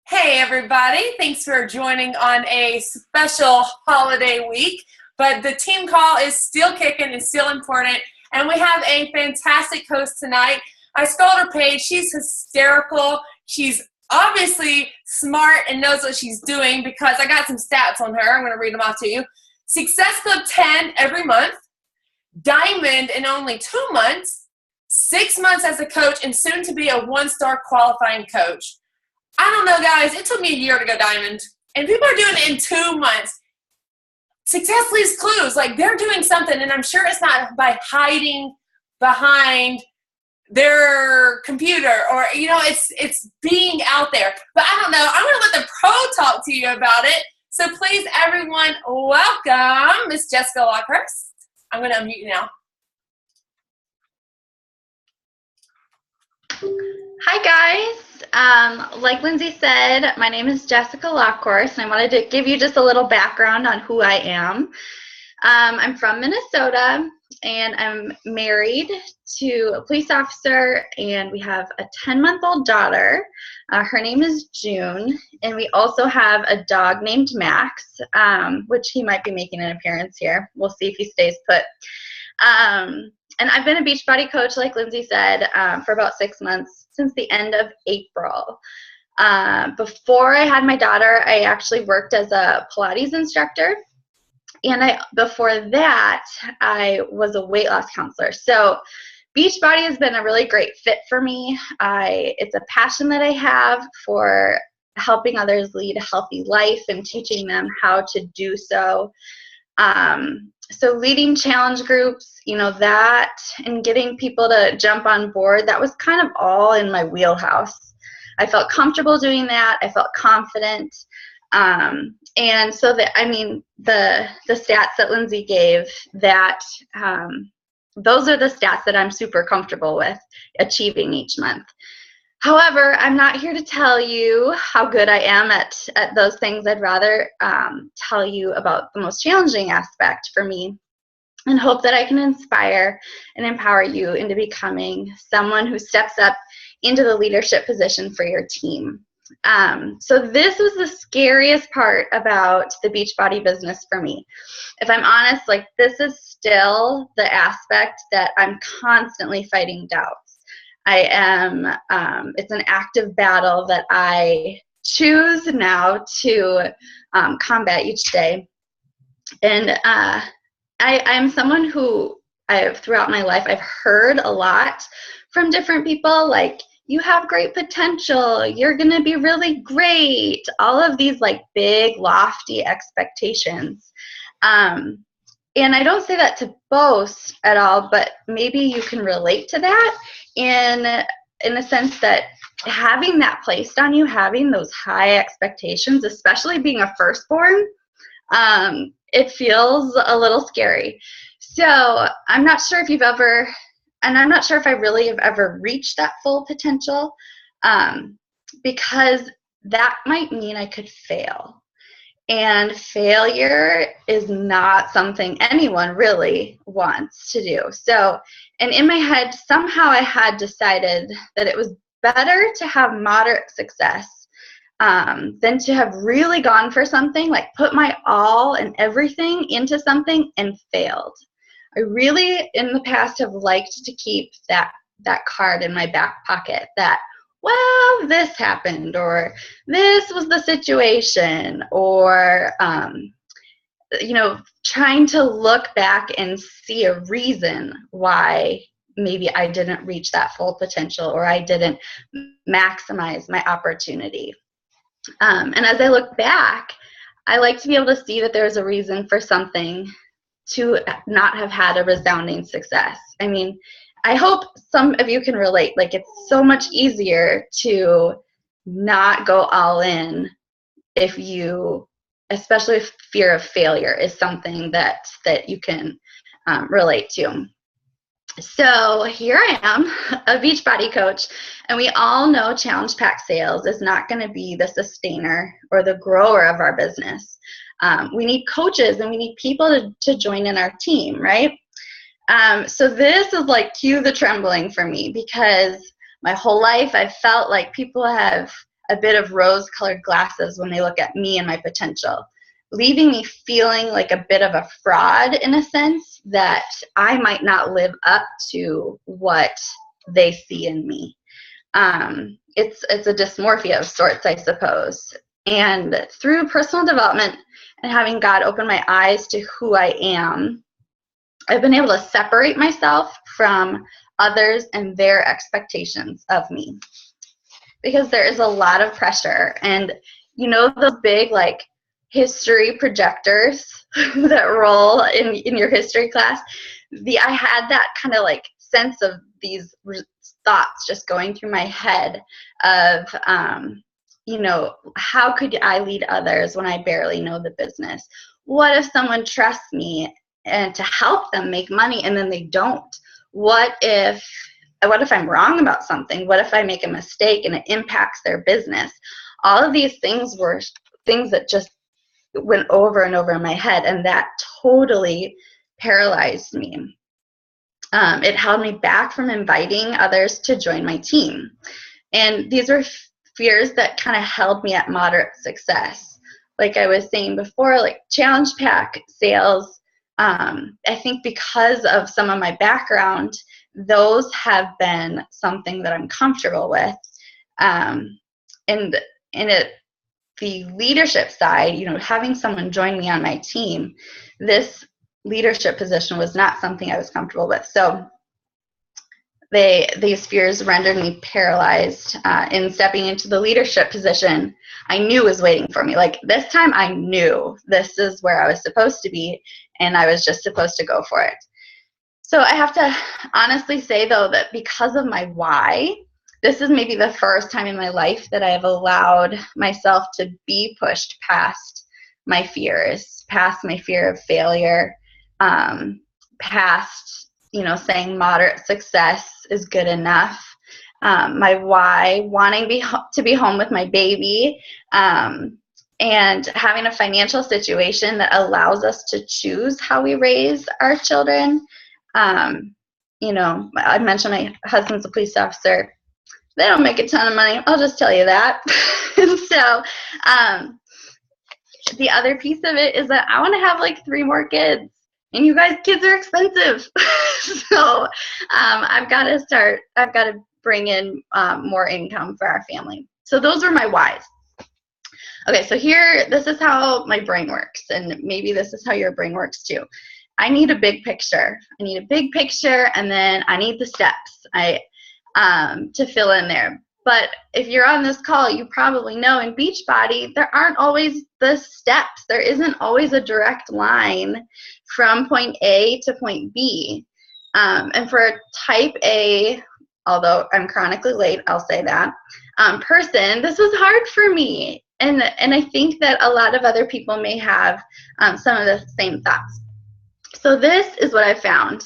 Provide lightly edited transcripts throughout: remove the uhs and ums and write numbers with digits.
Hey everybody, thanks for joining on a special holiday week, but the team call is still kicking and still important, and we have a fantastic host tonight. I scrolled her page. She's hysterical. She's obviously smart and knows what she's doing because I got some stats on her. I'm going to read them off to you. Success Club 10 every month, Diamond in only 2 months, 6 months as a coach, and soon to be a 1-star qualifying coach. I don't know, guys. It took me a year to go diamond, and people are doing it in 2 months. Success leaves clues. Like, they're doing something, and I'm sure it's not by hiding behind their computer or, it's being out there. But I don't know. I'm going to let the pro talk to you about it. So please, everyone, welcome Miss Jessica Lokhorst. I'm going to unmute you now. Hi guys, like Lindsay said, my name is Jessica Lokhorst, and I wanted to give you just a little background on who I am. I'm from Minnesota, and I'm married to a police officer, and we have a 10-month-old daughter. Her name is June, and we also have a dog named Max, which he might be making an appearance here. We'll see if he stays put. And I've been a Beachbody coach, like Lindsay said, for about 6 months, since the end of April. Before I had my daughter, I actually worked as a Pilates instructor. And before that, I was a weight loss counselor. So Beachbody has been a really great fit for me. It's a passion that I have for helping others lead a healthy life and teaching them how to do so. So leading challenge groups, that and getting people to jump on board, that was kind of all in my wheelhouse. I felt comfortable doing that. I felt confident. And so the stats that Lindsay gave, that those are the stats that I'm super comfortable with achieving each month. However, I'm not here to tell you how good I am at those things. I'd rather tell you about the most challenging aspect for me and hope that I can inspire and empower you into becoming someone who steps up into the leadership position for your team. So this was the scariest part about the Beachbody business for me. If I'm honest, this is still the aspect that I'm constantly fighting doubts. It's an active battle that I choose now to combat each day. And I'm someone who throughout my life, I've heard a lot from different people, like, you have great potential, you're going to be really great, all of these big, lofty expectations. And I don't say that to boast at all, but maybe you can relate to that in the sense that having that placed on you, having those high expectations, especially being a firstborn, it feels a little scary. So I'm not sure if you've ever, and I'm not sure if I really have ever reached that full potential, because that might mean I could fail. And failure is not something anyone really wants to do. So, and in my head, somehow I had decided that it was better to have moderate success than to have really gone for something, put my all and everything into something and failed. I really, in the past, have liked to keep that card in my back pocket that, well, this happened, or this was the situation, or, trying to look back and see a reason why maybe I didn't reach that full potential, or I didn't maximize my opportunity. And as I look back, I like to be able to see that there's a reason for something to not have had a resounding success. I mean, I hope some of you can relate. It's so much easier to not go all in if you, especially if fear of failure is something that you can relate to. So here I am, a Beachbody coach, and we all know challenge pack sales is not going to be the sustainer or the grower of our business. We need coaches and we need people to join in our team, right? So this is cue the trembling for me, because my whole life I've felt like people have a bit of rose-colored glasses when they look at me and my potential, leaving me feeling like a bit of a fraud in a sense, that I might not live up to what they see in me. It's a dysmorphia of sorts, I suppose. And through personal development and having God open my eyes to who I am, I've been able to separate myself from others and their expectations of me. Because there is a lot of pressure. And you know those big like history projectors that roll in your history class? I had that kind of like sense of these thoughts just going through my head of, how could I lead others when I barely know the business? What if someone trusts me and to help them make money and then they don't? What if I'm wrong about something? What if I make a mistake and it impacts their business? All of these things were things that just went over and over in my head, and that totally paralyzed me. It held me back from inviting others to join my team. And these were fears that kind of held me at moderate success. Like I was saying before, like challenge pack sales, I think because of some of my background, those have been something that I'm comfortable with. The leadership side, having someone join me on my team, this leadership position was not something I was comfortable with. So these fears rendered me paralyzed in stepping into the leadership position I knew was waiting for me. Like this time I knew this is where I was supposed to be, and I was just supposed to go for it. So I have to honestly say, though, that because of my why, this is maybe the first time in my life that I have allowed myself to be pushed past my fears, past my fear of failure, past, saying moderate success is good enough. My why, wanting to be home with my baby, and having a financial situation that allows us to choose how we raise our children. I mentioned my husband's a police officer. They don't make a ton of money. I'll just tell you that. And so the other piece of it is that I want to have like 3 more kids. And you guys, kids are expensive. So I've got to bring in more income for our family. So those are my whys. Okay, so this is how my brain works. And maybe this is how your brain works too. I need a big picture. And then I need the steps to fill in there. But if you're on this call, you probably know in Beachbody, there aren't always the steps. There isn't always a direct line from point A to point B. And for a type A, although I'm chronically late, I'll say that, person, this was hard for me. And I think that a lot of other people may have some of the same thoughts. So this is what I found.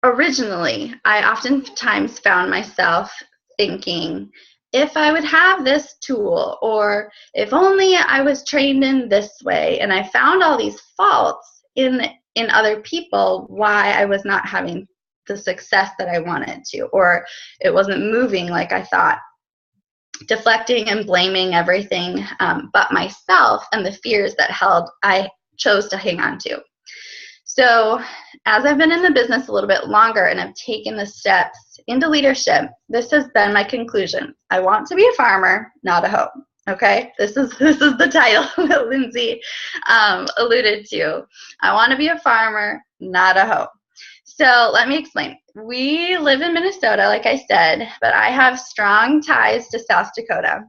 Originally, I oftentimes found myself thinking, if I would have this tool, or if only I was trained in this way, and I found all these faults in other people, why I was not having the success that I wanted to, or it wasn't moving like I thought, deflecting and blaming everything but myself and the fears that I chose to hang on to. So as I've been in the business a little bit longer and I've taken the steps into leadership, this has been my conclusion. I want to be a farmer, not a hoe. Okay, this is the title that Lindsay alluded to. I want to be a farmer, not a hoe. So let me explain. We live in Minnesota, like I said, but I have strong ties to South Dakota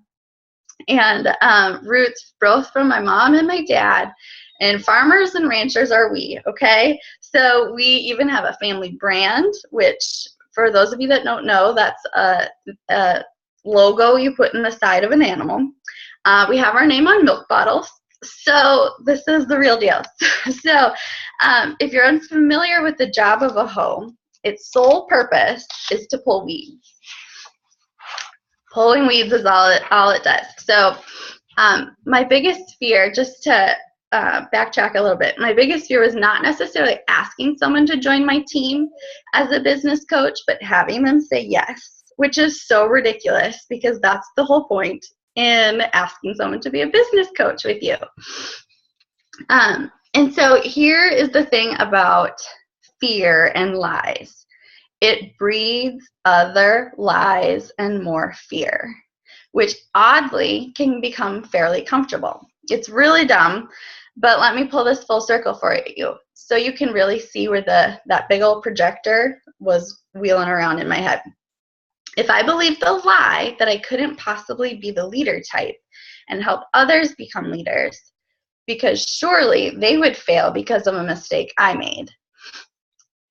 and roots both from my mom and my dad. And farmers and ranchers are we, okay? So we even have a family brand, which for those of you that don't know, that's a logo you put in the side of an animal. We have our name on milk bottles. So this is the real deal. So if you're unfamiliar with the job of a hoe, its sole purpose is to pull weeds. Pulling weeds is all it does. So my biggest fear, just to backtrack a little bit, my biggest fear was not necessarily asking someone to join my team as a business coach, but having them say yes. which is so ridiculous because that's the whole point in asking someone to be a business coach with you. And so here is the thing about fear and lies. It breeds other lies and more fear, which oddly can become fairly comfortable. It's really dumb, but let me pull this full circle for you so you can really see where that big old projector was wheeling around in my head. If I believed the lie that I couldn't possibly be the leader type and help others become leaders, because surely they would fail because of a mistake I made.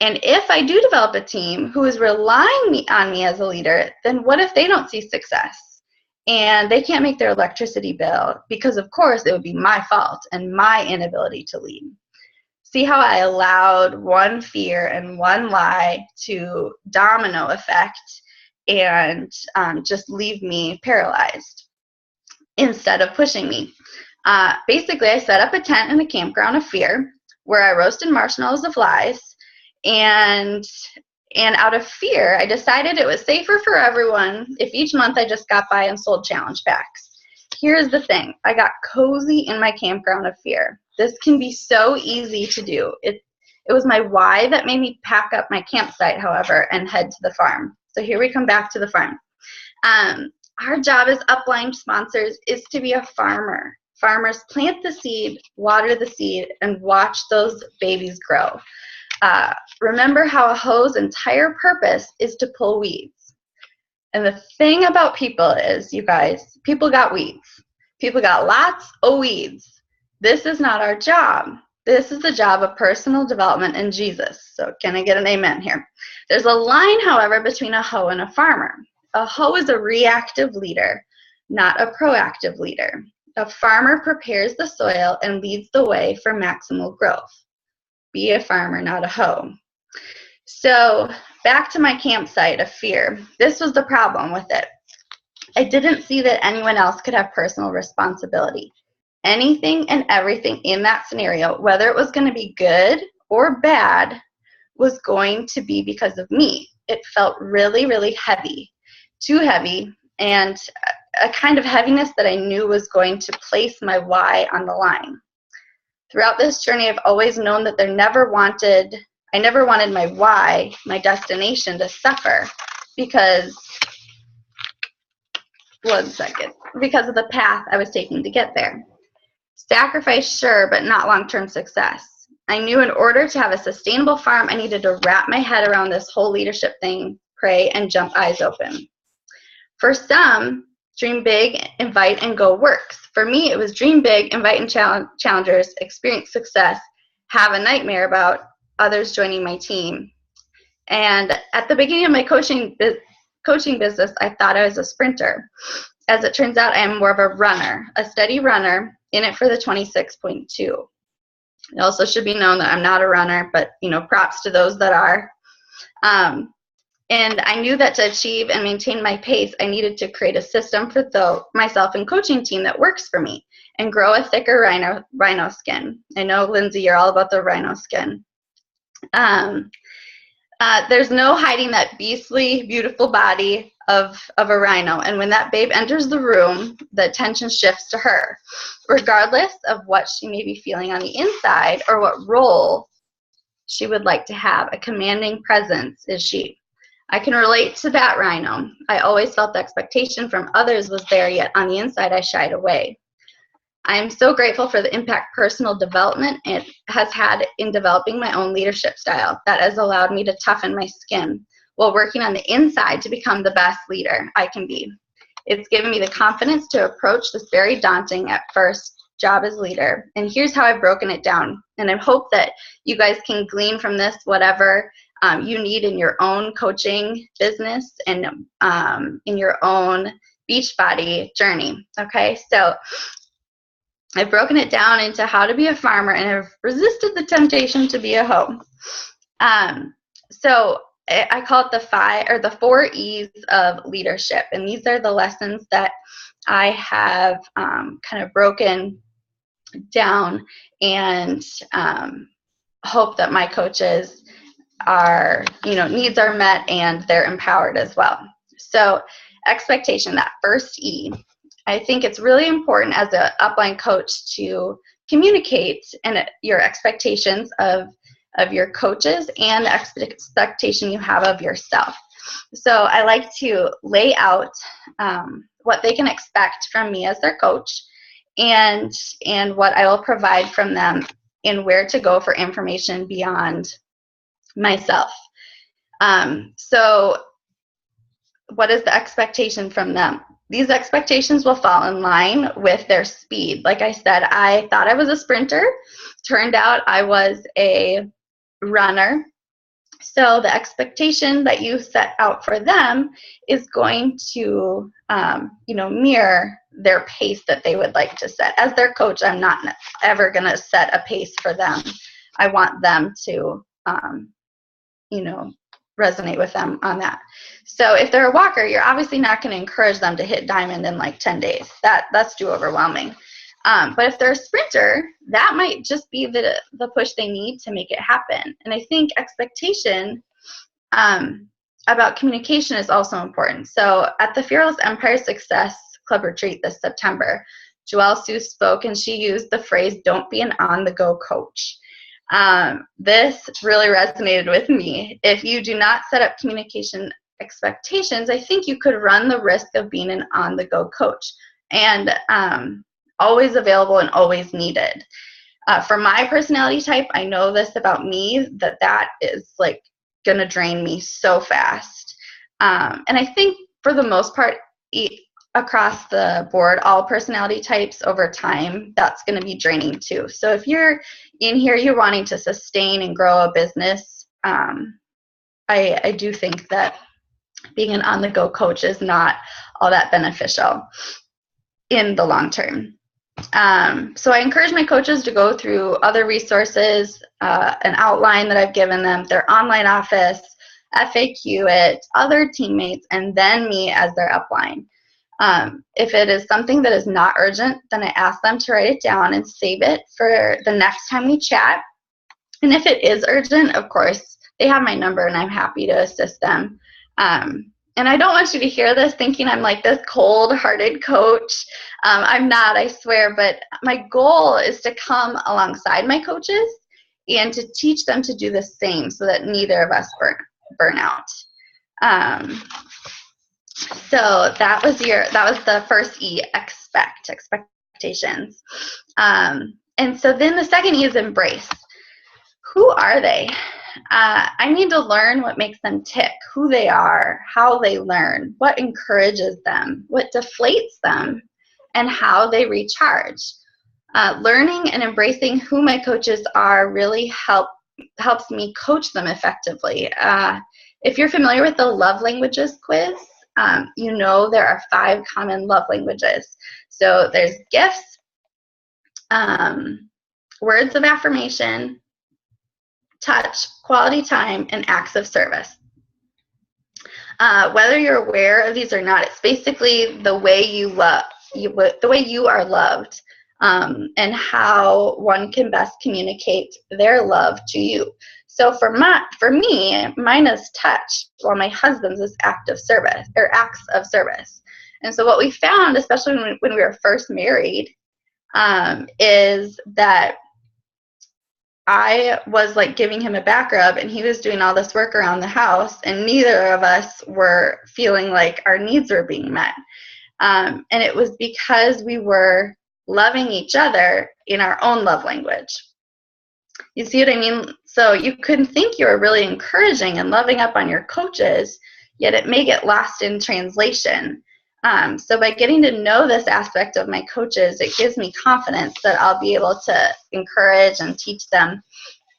And if I do develop a team who is relying on me as a leader, then what if they don't see success and they can't make their electricity bill? Because of course it would be my fault and my inability to lead. See how I allowed one fear and one lie to domino effect and just leave me paralyzed instead of pushing me. Basically, I set up a tent in the campground of fear where I roasted marshmallows of lies, and out of fear, I decided it was safer for everyone if each month I just got by and sold challenge packs. Here's the thing. I got cozy in my campground of fear. This can be so easy to do. It was my why that made me pack up my campsite, however, and head to the farm. So here we come back to the farm. Our job as upline sponsors is to be a farmer. Farmers plant the seed, water the seed, and watch those babies grow. Remember how a hoe's entire purpose is to pull weeds. And the thing about people is, you guys, people got weeds. People got lots of weeds. This is not our job. This is the job of personal development in Jesus. So can I get an amen here? There's a line, however, between a hoe and a farmer. A hoe is a reactive leader, not a proactive leader. A farmer prepares the soil and leads the way for maximal growth. Be a farmer, not a hoe. So back to my campsite of fear. This was the problem with it. I didn't see that anyone else could have personal responsibility. Anything and everything in that scenario, whether it was going to be good or bad, was going to be because of me. It felt really, really heavy, too heavy, and a kind of heaviness that I knew was going to place my why on the line. Throughout this journey, I've always known that I never wanted my why, my destination, to suffer because of the path I was taking to get there. Sacrifice, sure, but not long-term success. I knew in order to have a sustainable farm, I needed to wrap my head around this whole leadership thing, pray, and jump eyes open. For some, dream big, invite, and go works. For me, it was dream big, invite and challengers, experience success, have a nightmare about others joining my team. And at the beginning of my coaching business, I thought I was a sprinter. As it turns out, I am more of a runner, a steady runner, in it for the 26.2. It also should be known that I'm not a runner, but props to those that are. And I knew that to achieve and maintain my pace, I needed to create a system for myself and coaching team that works for me and grow a thicker rhino skin. I know, Lindsay, you're all about the rhino skin. There's no hiding that beastly, beautiful body of a rhino. And when that babe enters the room, the attention shifts to her, regardless of what she may be feeling on the inside or what role she would like to have. A commanding presence is she. I can relate to that rhino. I always felt the expectation from others was there, yet on the inside I shied away. I am so grateful for the impact personal development it has had in developing my own leadership style that has allowed me to toughen my skin while working on the inside to become the best leader I can be. It's given me the confidence to approach this very daunting at first job as leader. And here's how I've broken it down. And I hope that you guys can glean from this whatever you need in your own coaching business and in your own Beachbody journey. Okay, so I've broken it down into how to be a farmer, and I've resisted the temptation to be a hoe. So I call it the 4 E's of leadership, and these are the lessons that I have kind of broken down and hope that my coaches are, needs are met and they're empowered as well. So expectation, that first E. I think it's really important as an upline coach to communicate your expectations of your coaches and the expectation you have of yourself. So I like to lay out what they can expect from me as their coach, and what I will provide from them and where to go for information beyond myself. So what is the expectation from them? These expectations will fall in line with their speed. Like I said, I thought I was a sprinter. Turned out I was a runner. So the expectation that you set out for them is going to, mirror their pace that they would like to set. As their coach, I'm not ever going to set a pace for them. I want them to, resonate with them on that. So if they're a walker, you're obviously not going to encourage them to hit diamond in like 10 days. That's too overwhelming. But if they're a sprinter, that might just be the push they need to make it happen. And I think expectation about communication is also important. So at the Fearless Empire Success Club retreat this September, Joelle Sue spoke, and she used the phrase, "Don't be an on-the-go coach." This really resonated with me. If you do not set up communication expectations, I think you could run the risk of being an on-the-go coach, and always available and always needed. For my personality type, I know this about me, that is like going to drain me so fast. And I think for the most part, across the board, all personality types over time, that's going to be draining too. So if you're in here, you're wanting to sustain and grow a business, I do think that being an on-the-go coach is not all that beneficial in the long term. So I encourage my coaches to go through other resources, an outline that I've given them, their online office, FAQ it, other teammates, and then me as their upline. If it is something that is not urgent, then I ask them to write it down and save it for the next time we chat. And if it is urgent, of course, they have my number and I'm happy to assist them. And I don't want you to hear this thinking I'm like this cold-hearted coach. I'm not, I swear, but my goal is to come alongside my coaches and to teach them to do the same so that neither of us burn out. So that was the first E, expectations. And so then the second E is embrace. Who are they? I need to learn what makes them tick, who they are, how they learn, what encourages them, what deflates them, and how they recharge. Learning and embracing who my coaches are really helps me coach them effectively. If you're familiar with the love languages quiz, you know there are 5 common love languages. So there's gifts, words of affirmation, touch, quality time, and acts of service. Whether you're aware of these or not, it's basically the way the way you are loved, and how one can best communicate their love to you. So for me, mine is touch, while my husband's is acts of service. And so what we found, especially when we were first married, is that I was like giving him a back rub and he was doing all this work around the house, and neither of us were feeling like our needs were being met. And it was because we were loving each other in our own love language. You see what I mean? So you could think you were really encouraging and loving up on your coaches, yet it may get lost in translation. So by getting to know this aspect of my coaches, it gives me confidence that I'll be able to encourage and teach them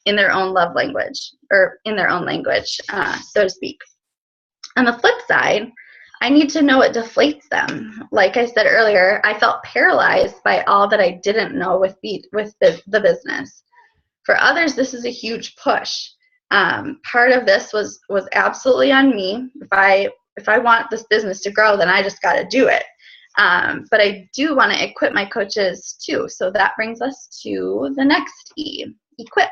in their own love language, or in their own language, so to speak. On the flip side, I need to know what deflates them. Like I said earlier, I felt paralyzed by all that I didn't know with the business. For others, this is a huge push. Part of this was absolutely on me. If I want this business to grow, then I just got to do it. But I do want to equip my coaches too. So that brings us to the next E, equip.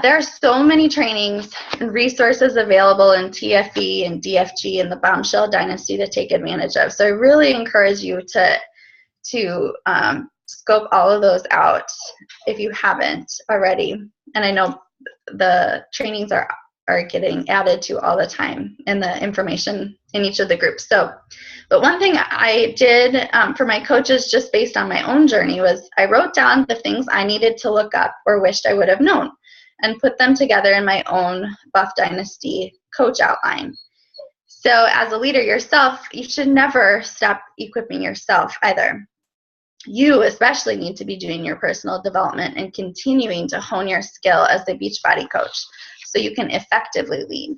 There are so many trainings and resources available in TFE and DFG and the Bombshell Dynasty to take advantage of. So I really encourage you to scope all of those out if you haven't already. And I know the trainings are getting added to all the time and the information in each of the groups. So, but one thing I did for my coaches, just based on my own journey, was I wrote down the things I needed to look up or wished I would have known and put them together in my own Buff Dynasty coach outline. So as a leader yourself, you should never stop equipping yourself either. You especially need to be doing your personal development and continuing to hone your skill as the Beachbody coach so you can effectively lead.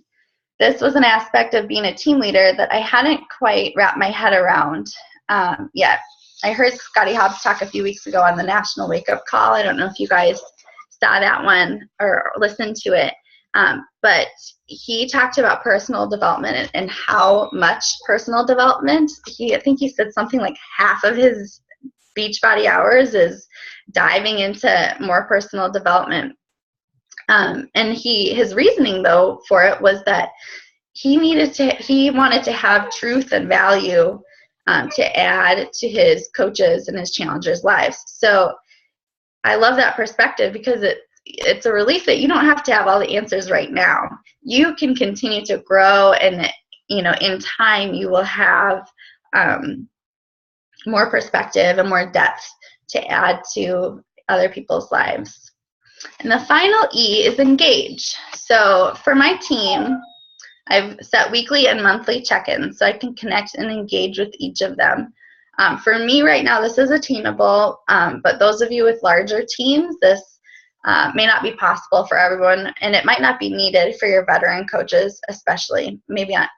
This was an aspect of being a team leader that I hadn't quite wrapped my head around yet. I heard Scotty Hobbs talk a few weeks ago on the National Wake Up Call. I don't know if you guys saw that one or listened to it, but he talked about personal development and how much personal development. I think he said something like half of his Beachbody hours is diving into more personal development. And his reasoning though for it was that he wanted to have truth and value to add to his coaches and his challengers' lives. So I love that perspective because it's a relief that you don't have to have all the answers right now. You can continue to grow, and in time you will have more perspective and more depth to add to other people's lives. And the final E is engage. So for my team, I've set weekly and monthly check-ins so I can connect and engage with each of them. For me right now, this is attainable, but those of you with larger teams, this may not be possible for everyone, and it might not be needed for your veteran coaches, especially, maybe not,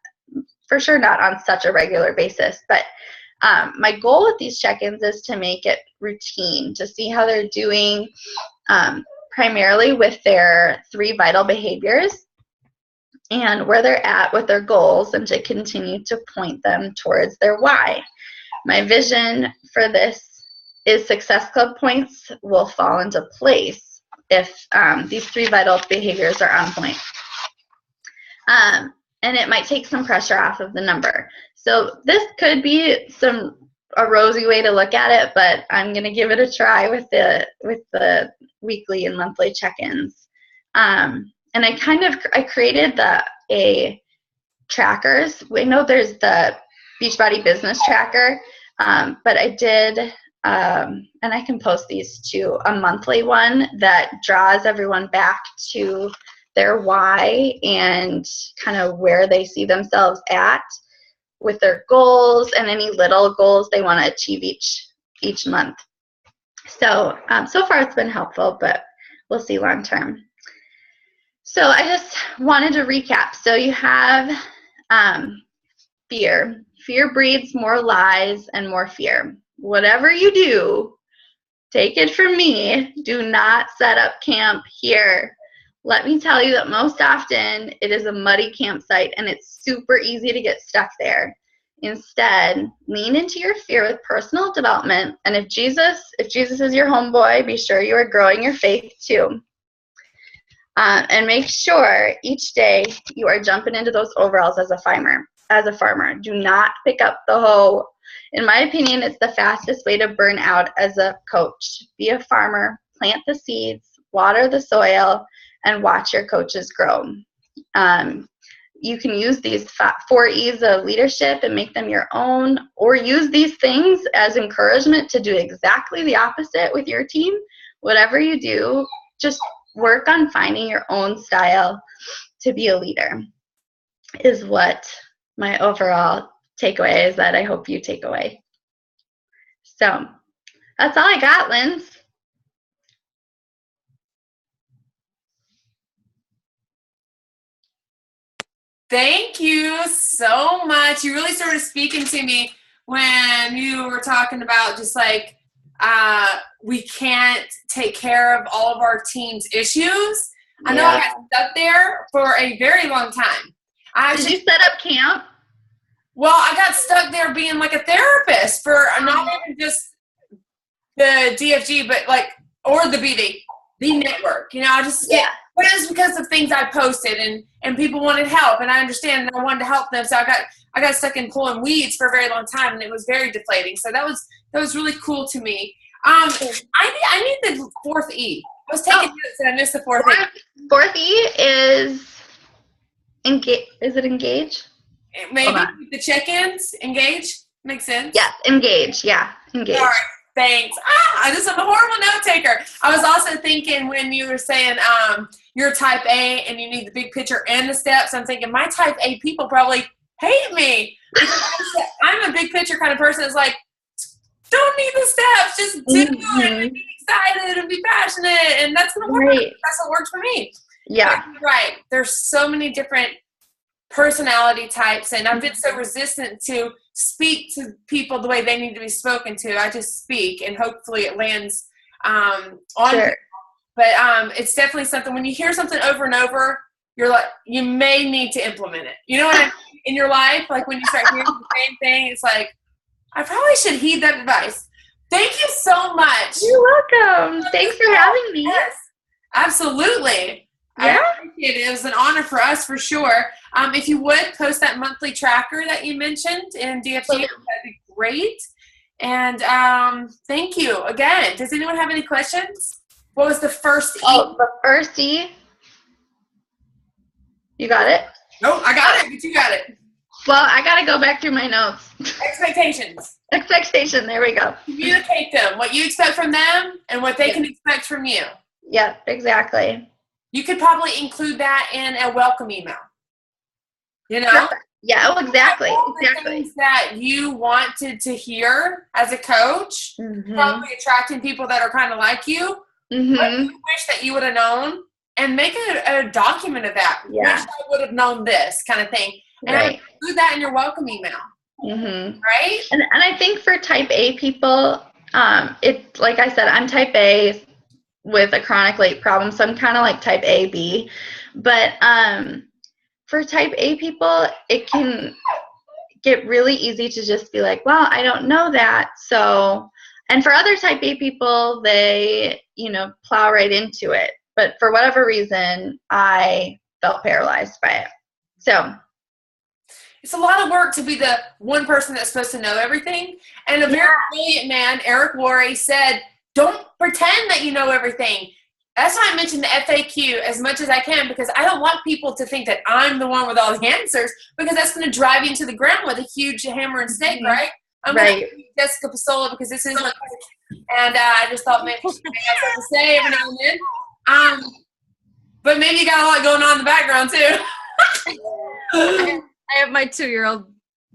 for sure not on such a regular basis. But my goal with these check-ins is to make it routine, to see how they're doing, primarily with their 3 vital behaviors and where they're at with their goals, and to continue to point them towards their why. My vision for this is Success Club points will fall into place if these 3 vital behaviors are on point. And it might take some pressure off of the number. So this could be a rosy way to look at it, but I'm going to give it a try with the weekly and monthly check-ins. And I created a trackers. We know there's the Beachbody business tracker, but I did, and I can post these to a monthly one that draws everyone back to their why and kind of where they see themselves at with their goals and any little goals they want to achieve each month. So so far it's been helpful, but we'll see long term. So I just wanted to recap. So you have fear. Fear breeds more lies and more fear. Whatever you do, take it from me, do not set up camp here. Let me tell you that most often it is a muddy campsite and it's super easy to get stuck there. Instead, lean into your fear with personal development, and if Jesus is your homeboy, be sure you are growing your faith too. And make sure each day you are jumping into those overalls as a farmer. Do not pick up the hoe. In my opinion, it's the fastest way to burn out as a coach. Be a farmer, plant the seeds, water the soil, and watch your coaches grow. You can use these 4 E's of leadership and make them your own, or use these things as encouragement to do exactly the opposite with your team. Whatever you do, just work on finding your own style to be a leader, is what my overall takeaway is that I hope you take away. So that's all I got, Linz. Thank you so much. You really started speaking to me when you were talking about just like we can't take care of all of our team's issues. I know I got stuck there for a very long time. Did you set up camp? Well, I got stuck there being like a therapist for not even just the DFG, but like, or the BD, the network. I just get But it was because of things I posted and people wanted help, and I understand, and I wanted to help them. So I got stuck in pulling weeds for a very long time, and it was very deflating. So that was really cool to me. I need the fourth E. I was taking notes and I missed the fourth E. Fourth E is engage. Is it engage? Maybe the check-ins, engage. Makes sense. Yes, engage. Yeah, engage. All right, thanks. I'm a horrible note taker. I was also thinking when you were saying you're type A and you need the big picture and the steps, I'm thinking my type A people probably hate me. I'm a big picture kind of person. It's like, don't need the steps. Just do it and be excited and be passionate. And that's going to work. Right. That's what works for me. Yeah. Right. There's so many different personality types, and I've been so resistant to speak to people the way they need to be spoken to. I just speak, and hopefully it lands on sure. people. But it's definitely something, when you hear something over and over, you're like, you may need to implement it. You know what I mean? In your life, like when you start hearing the same thing, it's like, I probably should heed that advice. Thank you so much. You're welcome. Thanks for having me. Yes, absolutely. Yeah. I appreciate it. It was an honor for us, for sure. If you would post that monthly tracker that you mentioned in DFG, that'd be great. And thank you again. Does anyone have any questions? What was the first E? Oh, the first E. You got it? Nope, I got it, but you got it. Well, I got to go back through my notes. Expectations. Expectation. There we go. Communicate them. What you expect from them and what they can expect from you. Yeah, exactly. You could probably include that in a welcome email. You know? Perfect. Yeah, oh, exactly. The things that you wanted to hear as a coach, probably attracting people that are kind of like you. What you wish that you would have known, and make a document of that. Yeah. Wish I would have known this kind of thing. And right. include that in your welcome email. Right? And I think for type A people, it, like I said, I'm type A with a chronic late problem, so I'm kind of like type A, B. But for type A people, it can get really easy to just be like, well, I don't know that. So, and for other type A people, they, plow right into it. But for whatever reason, I felt paralyzed by it. So it's a lot of work to be the one person that's supposed to know everything. And a very brilliant man, Eric Worre, said, don't pretend that you know everything. That's why I mentioned the FAQ as much as I can, because I don't want people to think that I'm the one with all the answers, because that's going to drive you into the ground with a huge hammer and stake, right? I'm going to Jessica Pasola because this is what, and I just thought maybe she may have something to say every now and then. But maybe you got a lot going on in the background too. I have my 2-year-old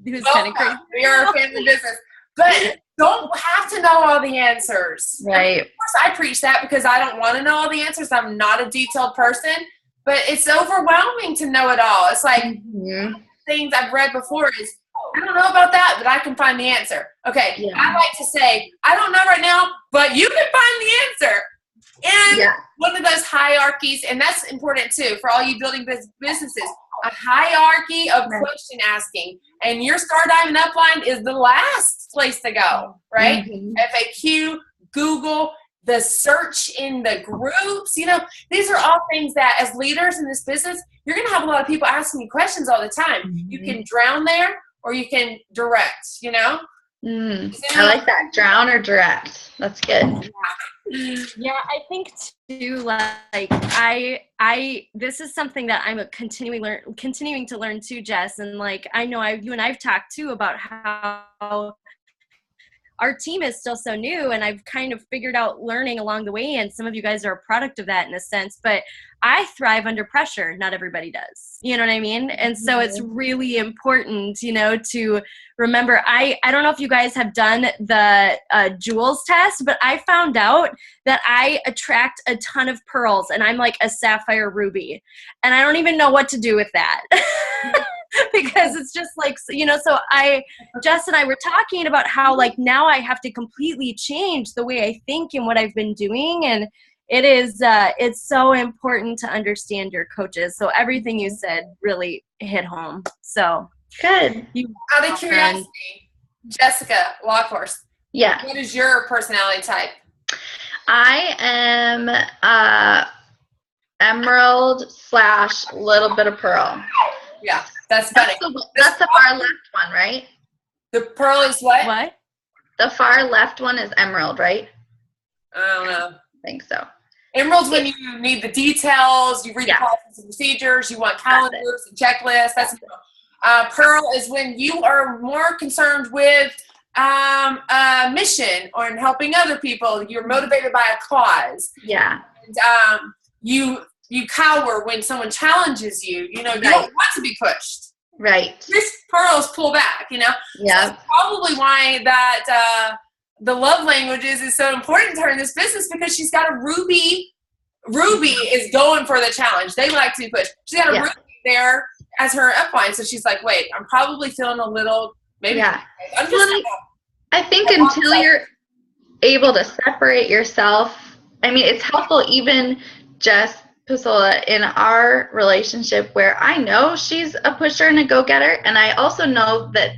who's kind of crazy. We are a family business. But don't have to know all the answers. Right. Of course, I preach that because I don't want to know all the answers. I'm not a detailed person. But it's overwhelming to know it all. It's like things I've read before is, I don't know about that, but I can find the answer. Okay, I like to say, I don't know right now, but you can find the answer. And one of those hierarchies, and that's important too for all you building businesses, a hierarchy of question asking. And your Star Diamond Upline is the last place to go, right? FAQ, Google, the search in the groups. These are all things that as leaders in this business, you're going to have a lot of people asking you questions all the time. You can drown there or you can direct, I like that. Drown or direct. That's good. Yeah, I think too, like this is something that I'm continuing to learn too, Jess. And like, I know you and I've talked too about how our team is still so new, and I've kind of figured out learning along the way, and some of you guys are a product of that in a sense, but I thrive under pressure. Not everybody does. You know what I mean? And so it's really important, to remember, I don't know if you guys have done the Jewels test, but I found out that I attract a ton of pearls, and I'm like a sapphire ruby, and I don't even know what to do with that. Because it's just like, so Jess and I were talking about how like now I have to completely change the way I think and what I've been doing. And it is, it's so important to understand your coaches. So everything you said really hit home. So good. Out of curiosity, Jessica Lokhorst. Yeah. What is your personality type? I am emerald / little bit of pearl. Yeah, that's funny. That's the far left one, right? The pearl is what? What? The far left one is emerald, right? I don't know. I think so. Emerald's when you need the details, you read the policies and procedures, you want calendars and checklists. That's pearl is when you are more concerned with a mission or in helping other people. You're motivated by a cause. Yeah. And you cower when someone challenges you. You know, you don't want to be pushed. Right. This pearls pull back, you know? Yeah. So that's probably why that the love languages is so important to her in this business, because she's got a Ruby. Ruby is going for the challenge. They like to be pushed. She's got a Ruby there as her upline. So she's like, wait, I'm probably feeling a little, maybe. Yeah. I'm just I think until you're able to separate yourself, I mean, it's helpful even just Priscilla in our relationship where I know she's a pusher and a go-getter, and I also know that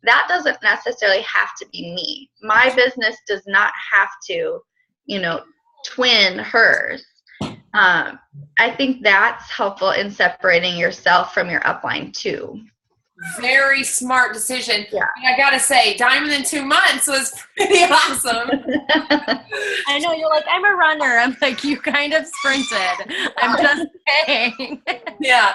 that doesn't necessarily have to be me. My business does not have to, you know, twin hers. I think that's helpful in separating yourself from your upline too. Very smart decision. Yeah. And I gotta say, Diamond in 2 months was pretty awesome. I know, you're like, I'm a runner. I'm like, you kind of sprinted. I'm just saying. Yeah.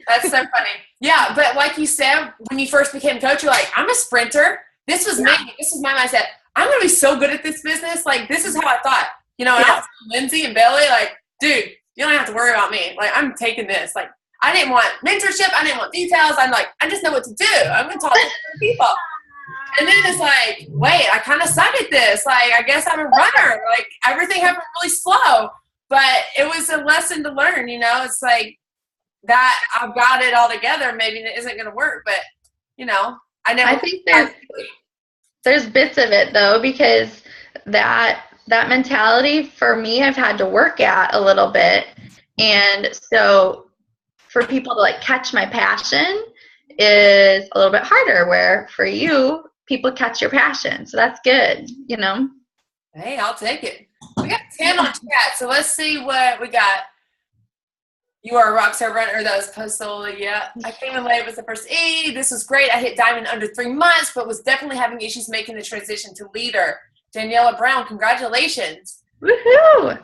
That's so funny. Yeah, but like you said, when you first became coach, you're like, I'm a sprinter. This was me. This is my mindset. I'm going to be so good at this business. Like, this is how I thought. You know, and I was Lindsay and Bailey, like, dude, you don't have to worry about me. Like, I'm taking this. Like, I didn't want mentorship. I didn't want details. I'm like, I just know what to do. I'm going to talk to people. And then it's like, wait, I kind of suck at this. Like, I guess I'm a runner. Like, everything happened really slow. But it was a lesson to learn, you know. It's like, that I've got it all together, maybe it isn't going to work, but you know, I think there's bits of it though, because that mentality for me, I've had to work at a little bit. And so for people to like catch my passion is a little bit harder, where for you, people catch your passion. So that's good, you know? Hey, I'll take it. We got 10 on chat. So let's see what we got. You are a rock star runner. That was Postal. Yeah. I came in late with the first E. This was great. I hit Diamond under 3 months, but was definitely having issues making the transition to leader. Daniela Brown, congratulations. Woohoo!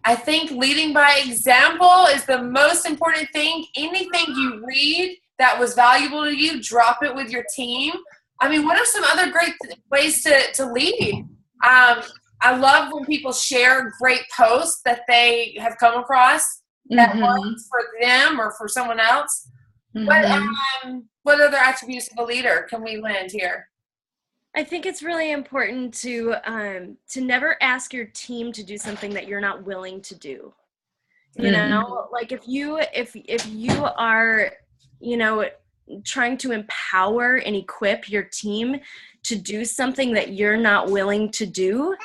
I think leading by example is the most important thing. Anything you read that was valuable to you, drop it with your team. I mean, what are some other great ways to lead? I love when people share great posts that they have come across that works for them or for someone else. What other attributes of a leader can we lend here? I think it's really important to never ask your team to do something that you're not willing to do. You know, like if you are, you know, trying to empower and equip your team to do something that you're not willing to do,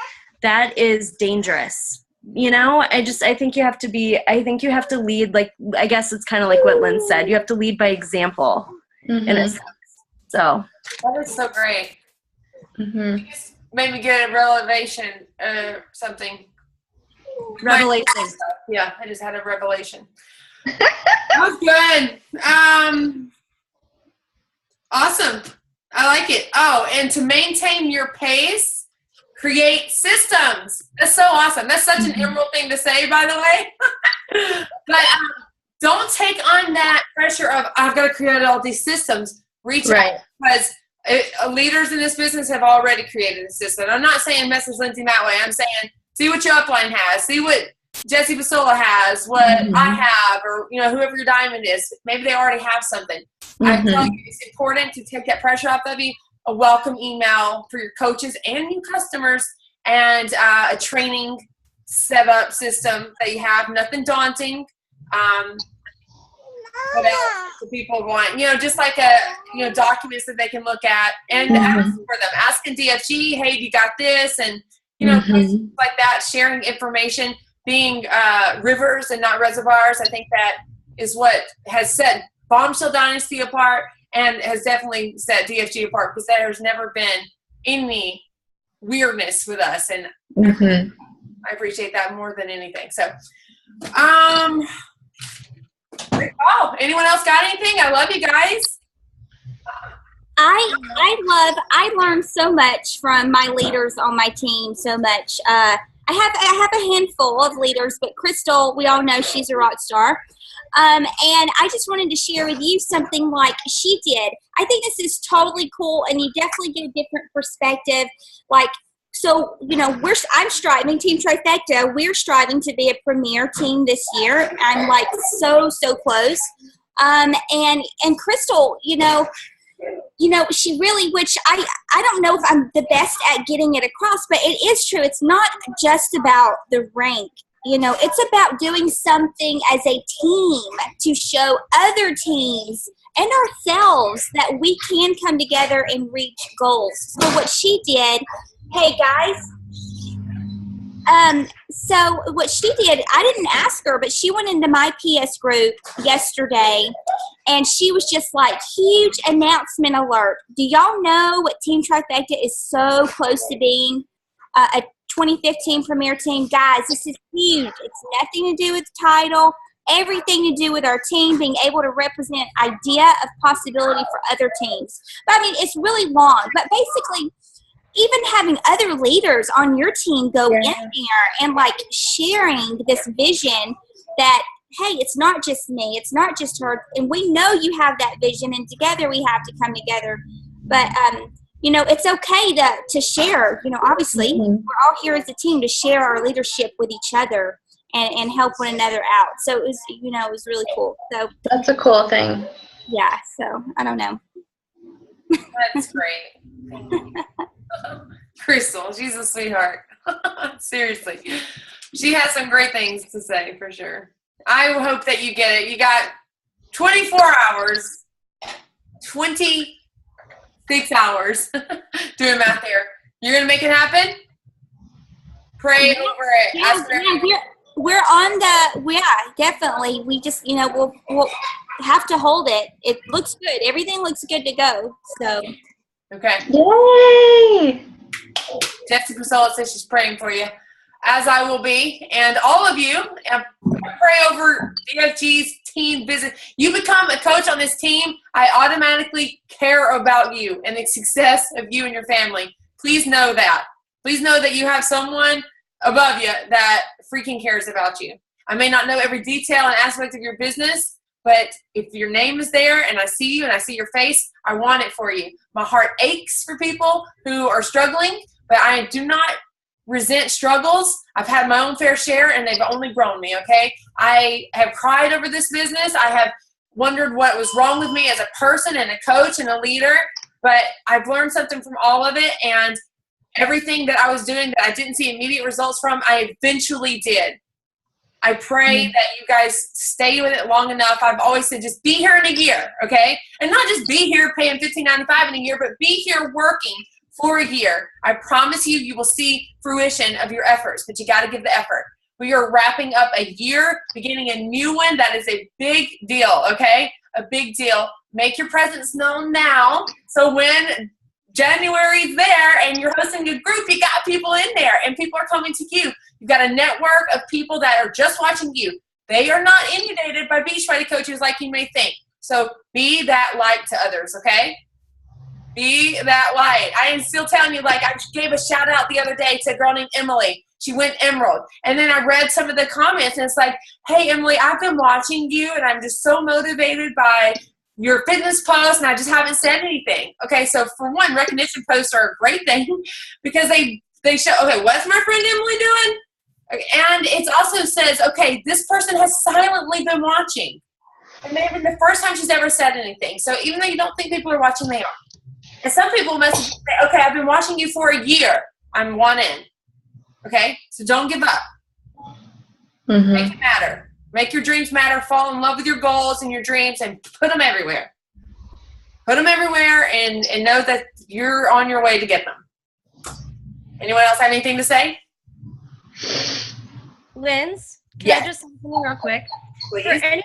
that is dangerous. You know, I think you have to lead, like, I guess it's kind of like what Lynn said. You have to lead by example in a sense. So. That is so great. You just made me get a revelation, something. Revelation. Yeah, I just had a revelation. That was good. Awesome. I like it. Oh, and to maintain your pace, create systems. That's so awesome. That's such an Emerald thing to say, by the way. But don't take on that pressure of, I've got to create all these systems. Reach out, because leaders in this business have already created a system. I'm not saying message Lindsay that way. I'm saying see what your upline has. See what Jesse Basola has, what I have, or you know, whoever your diamond is. Maybe they already have something. I tell you, it's important to take that pressure off of you. A welcome email for your coaches and new customers, and a training setup system that you have. Nothing daunting. What else do people want? You know, just like documents that they can look at and ask for them. Asking DFG, hey, you got this? And, you know, things like that, sharing information, being rivers and not reservoirs. I think that is what has set Bombshell Dynasty apart and has definitely set DFG apart, because there's never been any weirdness with us. And I appreciate that more than anything. So, Oh, anyone else got anything? I love you guys. I learned so much from my leaders on my team. So much. I have a handful of leaders, but Crystal, we all know she's a rock star. And I just wanted to share with you something like she did. I think this is totally cool, and you definitely get a different perspective. Like, so, I'm striving, Team Trifecta, we're striving to be a premier team this year. I'm like so close. And Crystal, she really, which I don't know if I'm the best at getting it across, but it is true. It's not just about the rank. It's about doing something as a team to show other teams and ourselves that we can come together and reach goals. So what she did, hey guys, so what she did, I didn't ask her, but she went into my PS group yesterday and she was just like, huge announcement alert. Do y'all know what Team Trifecta is so close to being a 2015 Premier Team? Guys, this is huge. It's nothing to do with the title, everything to do with our team being able to represent idea of possibility for other teams. But I mean, it's really long, but basically, even having other leaders on your team go in there and like sharing this vision that, hey, it's not just me, it's not just her, and we know you have that vision, and together we have to come together. But it's okay to share. Obviously, we're all here as a team to share our leadership with each other and help one another out. So it was, it was really cool. So That's a cool thing. Yeah. So I don't know. That's great. Crystal, she's a sweetheart. Seriously. She has some great things to say for sure. I hope that you get it. You got 24 hours, 26 hours, doing math there. You're going to make it happen? Pray over it. We're on definitely. We just, we'll have to hold it. It looks good. Everything looks good to go. So. Okay. Yay! Jessica Sola says she's praying for you, as I will be, and all of you. And pray over DFG's team visit. You become a coach on this team, I automatically care about you and the success of you and your family. Please know that. Please know that you have someone above you that freaking cares about you. I may not know every detail and aspect of your business, but if your name is there and I see you and I see your face, I want it for you. My heart aches for people who are struggling, but I do not resent struggles. I've had my own fair share and they've only grown me, okay? I have cried over this business. I have wondered what was wrong with me as a person and a coach and a leader, but I've learned something from all of it, and everything that I was doing that I didn't see immediate results from, I eventually did. I pray that you guys stay with it long enough. I've always said just be here in a year, okay? And not just be here paying $15.95 in a year, but be here working for a year. I promise you, you will see fruition of your efforts, but you got to give the effort. We are wrapping up a year, beginning a new one. That is a big deal, okay? A big deal. Make your presence known now, so when January's there and you're hosting a group, you got people in there and people are coming to you. You've got a network of people that are just watching you. They are not inundated by beachbody coaches like you may think. So be that light to others, okay? Be that light. I am still telling you, like I gave a shout out the other day to a girl named Emily. She went Emerald. And then I read some of the comments and it's like, hey, Emily, I've been watching you and I'm just so motivated by your fitness posts, and I just haven't said anything. Okay, so for one, recognition posts are a great thing because they show, okay, what's my friend Emily doing? And it also says, okay, this person has silently been watching. And maybe the first time she's ever said anything. So even though you don't think people are watching, they are. And some people message and say, okay, I've been watching you for a year. I'm one in. Okay, so don't give up. Mm-hmm. Make it matter. Make your dreams matter. Fall in love with your goals and your dreams and put them everywhere. Put them everywhere and know that you're on your way to get them. Anyone else have anything to say? Linz, can I just say something real quick? Please. For any of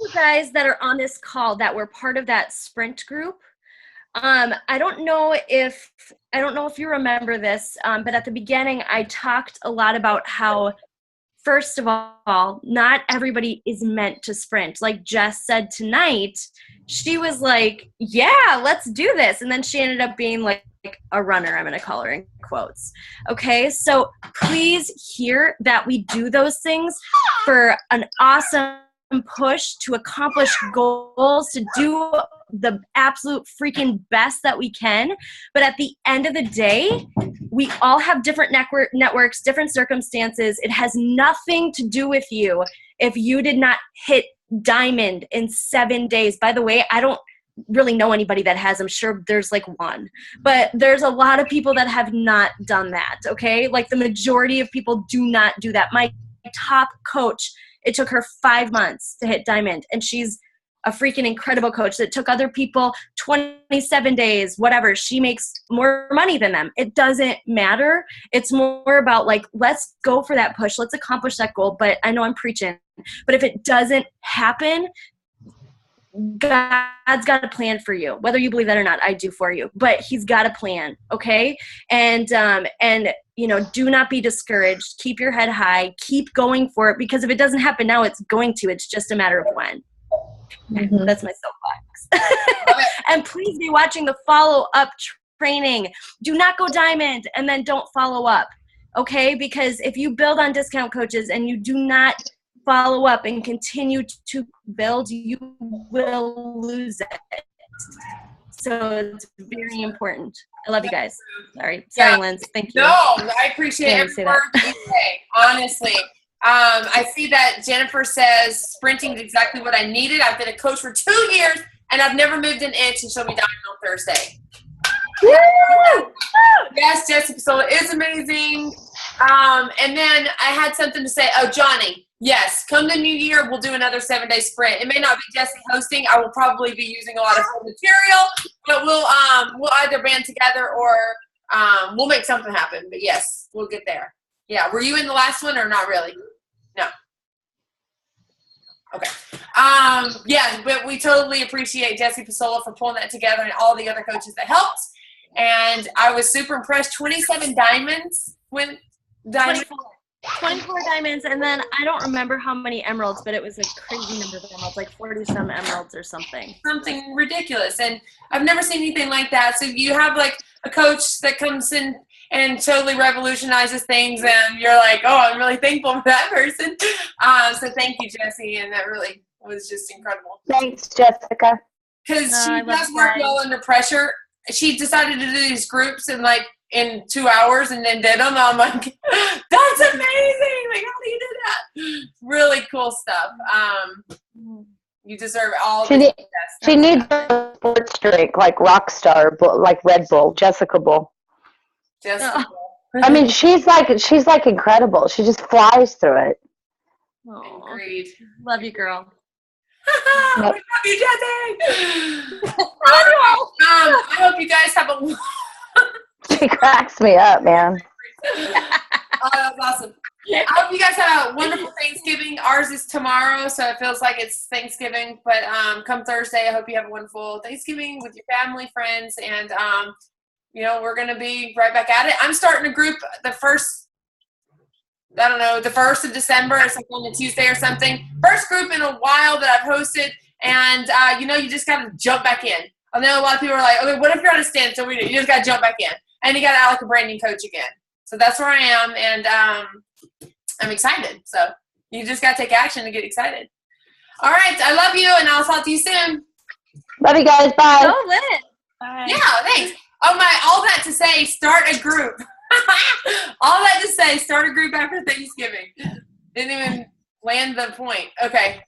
you guys that are on this call that were part of that sprint group, I don't know if you remember this, but at the beginning I talked a lot about how first of all, not everybody is meant to sprint. Like Jess said tonight, she was like, yeah, let's do this. And then she ended up being like a runner, I'm going to call her in quotes. Okay, so please hear that we do those things for an awesome push to accomplish goals, to do the absolute freaking best that we can. But at the end of the day, we all have different networks, different circumstances. It has nothing to do with you if you did not hit diamond in 7 days. By the way, I don't really know anybody that has. I'm sure there's like one, but there's a lot of people that have not done that. Okay, like the majority of people do not do that. My top coach, it took her 5 months to hit diamond, and she's a freaking incredible coach. That took other people 27 days, whatever. She makes more money than them. It doesn't matter. It's more about like, let's go for that push. Let's accomplish that goal. But I know I'm preaching, but if it doesn't happen, God's got a plan for you. Whether you believe that or not, I do for you. But He's got a plan, okay? And you know, do not be discouraged. Keep your head high. Keep going for it, because if it doesn't happen now, it's going to. It's just a matter of when. Mm-hmm. That's my soapbox. And please be watching the follow-up training. Do not go diamond and then don't follow up, okay? Because if you build on discount coaches and you do not follow up and continue to build, you will lose it. So it's very important. I love you guys. Sorry, Linz. Thank you. No, I appreciate every word you say, honestly. I see that Jennifer says sprinting is exactly what I needed. I've been a coach for 2 years, and I've never moved an inch, and she'll be diamond on Thursday. Yes, Jessica Sola is amazing. And then I had something to say. Oh, Johnny. Yes, come the new year, we'll do another 7-day sprint. It may not be Jesse hosting. I will probably be using a lot of material, but we'll either band together or we'll make something happen. But yes, we'll get there. Yeah, were you in the last one or not really? No. Okay. Yeah, but we totally appreciate Jesse Pasola for pulling that together and all the other coaches that helped. And I was super impressed. 27 diamonds. 24 diamonds, and then I don't remember how many emeralds, but it was a crazy number of emeralds, like 40-some emeralds or something. Something ridiculous, and I've never seen anything like that. So you have like a coach that comes in and totally revolutionizes things, and you're like, oh, I'm really thankful for that person. So thank you, Jessie, and that really was just incredible. Thanks, Jessica. Because she does work well under pressure. She decided to do these groups in 2 hours and then did them. I'm like, that's amazing. Like, how do you do that? Really cool stuff. You deserve all the best. She needs a sports drink like Rockstar, like Red Bull, Jessica Bull. Jessica Bull. I mean, she's like incredible. She just flies through it. Oh, agreed. Love you, girl. We love you, Jessie. I hope you guys have a She cracks me up, man. That's awesome. I hope you guys have a wonderful Thanksgiving. Ours is tomorrow, so it feels like it's Thanksgiving. But come Thursday, I hope you have a wonderful Thanksgiving with your family, friends, and you know, we're gonna be right back at it. I'm starting a group the 1st of December. It's like on a Tuesday or something. First group in a while that I've hosted, and you know, you just gotta jump back in. I know a lot of people are like, okay, what if you're on a standstill? You just gotta jump back in. And you got to act like a brand new coach again. So that's where I am, and I'm excited. So you just got to take action to get excited. All right, I love you, and I'll talk to you soon. Love you guys. Bye. Oh, lit. Bye. Yeah, thanks. Oh my! All that to say, start a group. All that to say, start a group after Thanksgiving. Didn't even land the point. Okay.